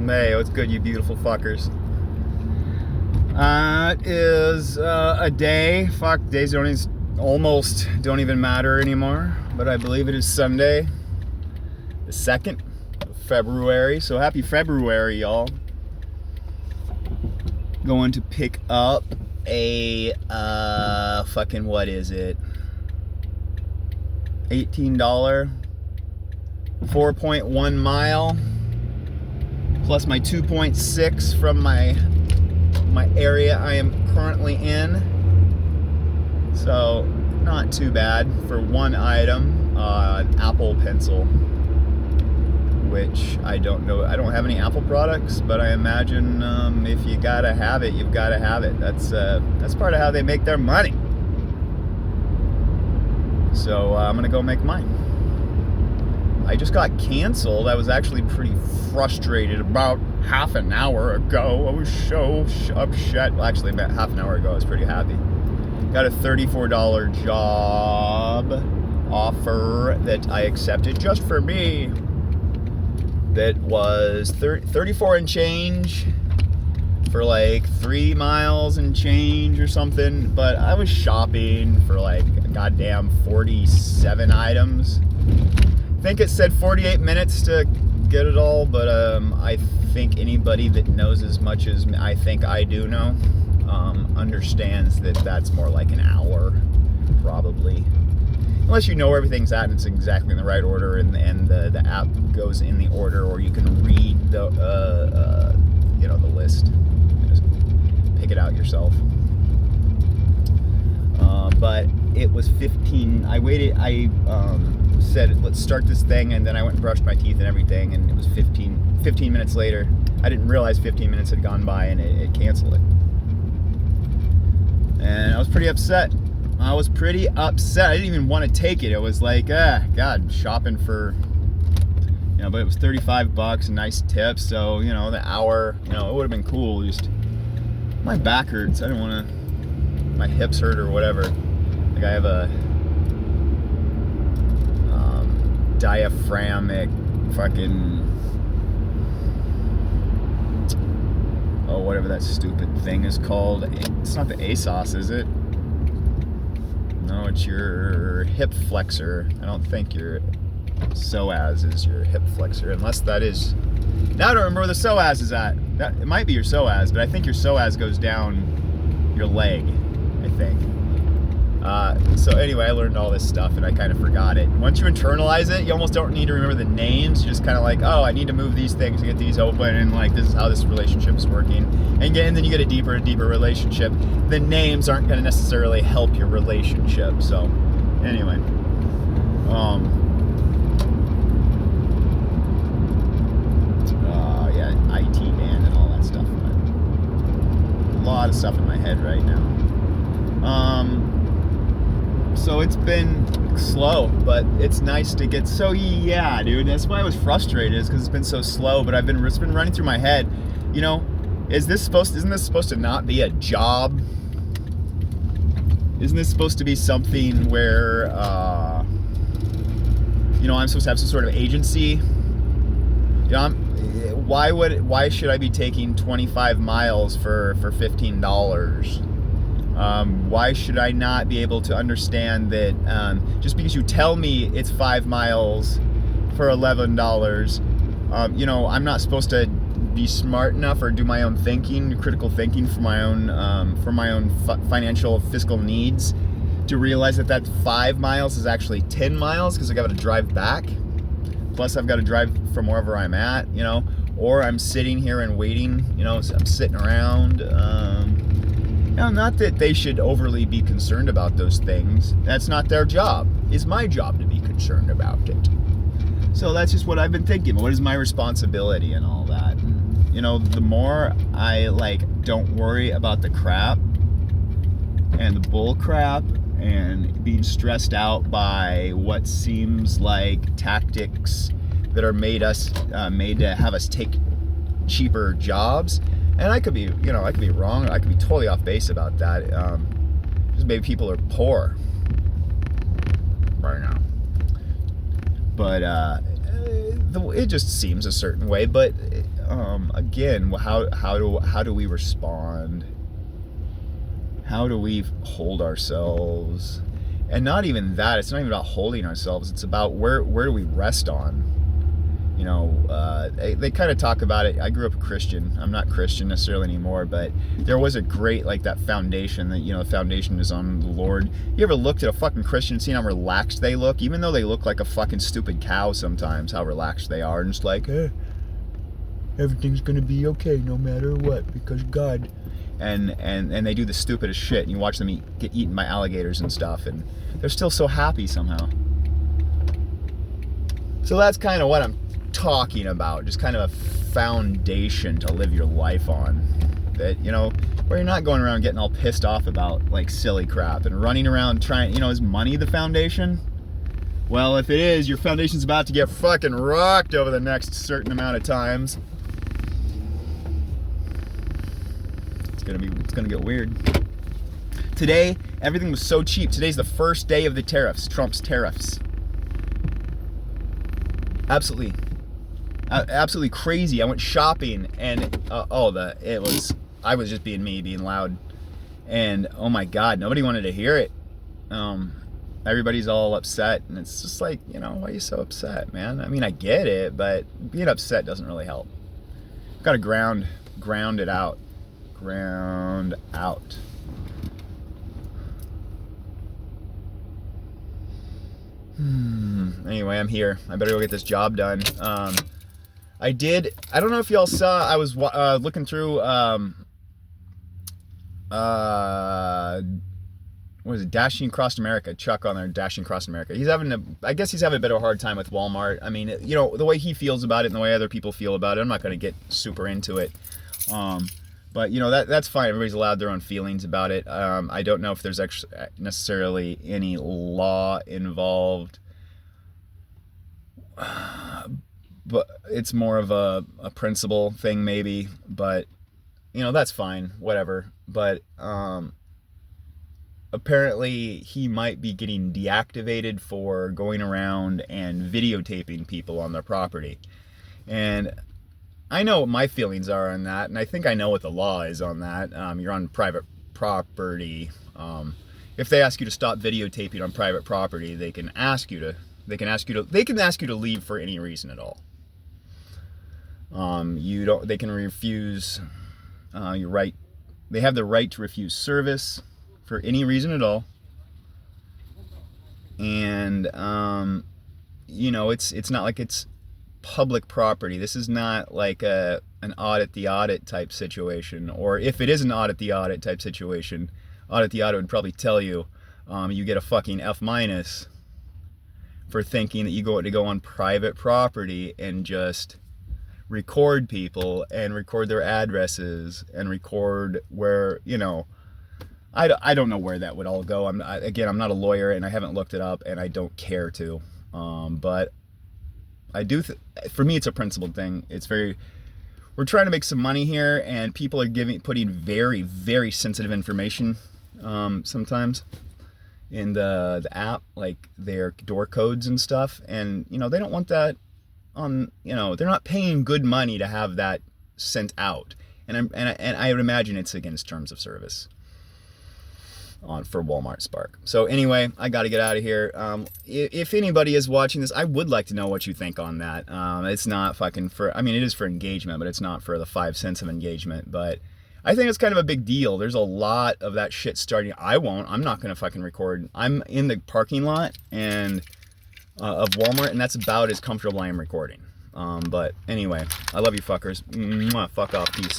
Hey, what's good, you beautiful fuckers? It is a day. Fuck, days almost don't even matter anymore. But I believe it is Sunday, the 2nd of February. So happy February, y'all. Going to pick up a fucking, what is it? $18 4.1 mile plus my 2.6 from my area I am currently in. So not too bad for one item, an Apple Pencil, which I don't know. I don't have any Apple products, but I imagine if you gotta have it, you've gotta have it. That's part of how they make their money. So I'm gonna go make mine. I just got canceled. I was actually pretty frustrated about half an hour ago. I was so upset. Well, actually, about half an hour ago, I was pretty happy. Got a $34 job offer that I accepted just for me. That was 34 and change for like 3 miles and change or something. But I was shopping for like a goddamn 47 items. I think it said 48 minutes to get it all, but I think anybody that knows as much as I think I do know understands that that's more like an hour, probably. Unless you know where everything's at and it's exactly in the right order, and the app goes in the order, or you can read the the list and just pick it out yourself. But it was 15. I waited. I said, let's start this thing, and then I went and brushed my teeth and everything, and it was 15 minutes later. I didn't realize 15 minutes had gone by, and it canceled it. And I was pretty upset. I didn't even want to take it. It was like, God, shopping for, but it was $35 and nice tips. So, the hour, it would have been cool. Just, my back hurts. I don't want to, my hips hurt or whatever. Like I have a diaphragmatic fucking, whatever that stupid thing is called. It's not the ASOS, is it? No, it's your hip flexor. I don't think your psoas is your hip flexor, unless that is. Now I don't remember where the psoas is at. It might be your psoas, but I think your psoas goes down your leg, I think. So anyway, I learned all this stuff and I kind of forgot it. Once you internalize it, you almost don't need to remember the names. You're just kind of like, oh, I need to move these things to get these open, and like this is how this relationship is working. And then you get a deeper and deeper relationship. The names aren't going to necessarily help your relationship. So anyway, IT band and all that stuff. But a lot of stuff in my head right now. So it's been slow, but it's nice to get. So yeah, dude, that's why I was frustrated, is because it's been so slow. But it's been running through my head. Isn't this supposed to not be a job? Isn't this supposed to be something where I'm supposed to have some sort of agency? Why should I be taking 25 miles for $15? Why should I not be able to understand that just because you tell me it's 5 miles for $11, I'm not supposed to be smart enough or do my own thinking, critical thinking for my own financial fiscal needs to realize that 5 miles is actually 10 miles because I got to drive back. Plus I've got to drive from wherever I'm at, or I'm sitting here and waiting, so I'm sitting around. Not that they should overly be concerned about those things. That's not their job. It's my job to be concerned about it. So that's just what I've been thinking. What is my responsibility and all that? The more I don't worry about the crap and the bull crap and being stressed out by what seems like tactics that are made to have us take cheaper jobs. And I could be wrong. I could be totally off base about that. Just maybe people are poor right now. But it just seems a certain way. But again, how do we respond? How do we hold ourselves? And not even that. It's not even about holding ourselves. It's about where do we rest on? You know, they kind of talk about it. I grew up a Christian. I'm not Christian necessarily anymore, but there was a great, like, that foundation that, you know, the foundation is on the Lord. You ever looked at a fucking Christian and seen how relaxed they look? Even though they look like a fucking stupid cow sometimes, how relaxed they are. And just like, everything's gonna be okay no matter what, because God. And they do the stupidest shit, and you watch them get eaten by alligators and stuff, and they're still so happy somehow. So that's kind of what I'm talking about, just kind of a foundation to live your life on, that, you know, where you're not going around getting all pissed off about, like, silly crap and running around trying, you know, is money the foundation? Well, if it is, your foundation's about to get fucking rocked over the next certain amount of times. It's gonna get weird. Today, everything was so cheap. Today's the first day of the tariffs, Trump's tariffs. Absolutely crazy. I went shopping, and I was just being me, being loud, and oh my God, nobody wanted to hear it. Everybody's all upset, and it's just like, you know, why are you so upset, man? I mean, I get it, but being upset doesn't really help. Got to ground it out. Ground out. Anyway, I'm here. I better go get this job done. I don't know if y'all saw, I was looking through, what is it, Dashing Across America, Chuck on there, Dashing Across America. I guess he's having a bit of a hard time with Walmart. I mean, you know, the way he feels about it and the way other people feel about it, I'm not going to get super into it. But, you know, that's fine. Everybody's allowed their own feelings about it. I don't know if there's actually necessarily any law involved. But it's more of a principle thing maybe. But, you know, that's fine. Whatever. But apparently he might be getting deactivated for going around and videotaping people on their property. And I know what my feelings are on that, and I think I know what the law is on that. You're on private property. If they ask you to stop videotaping on private property, they can ask you to leave for any reason at all. They can refuse your right. They have the right to refuse service for any reason at all. And you know, it's not like it's public property. This is not like an audit the audit type situation, or if it is an audit the audit type situation, audit the audit would probably tell you you get a fucking F- for thinking that you go on private property and just record people and record their addresses and record where, you know, I don't know where that would all go. I'm not a lawyer, and I haven't looked it up, and I don't care to, but I do. For me, it's a principled thing. We're trying to make some money here, and people are putting very, very sensitive information sometimes in the app, like their door codes and stuff. And, you know, they don't want that on, you know, they're not paying good money to have that sent out. And I would imagine it's against terms of service for Walmart Spark. So anyway, I got to get out of here. If anybody is watching this, I would like to know what you think on that. It's not fucking it is for engagement, but it's not for the 5 cents of engagement. But I think it's kind of a big deal. There's a lot of that shit starting. I'm not going to fucking record. I'm in the parking lot of Walmart, and that's about as comfortable I am recording. But anyway, I love you fuckers. Mwah, fuck off. Peace.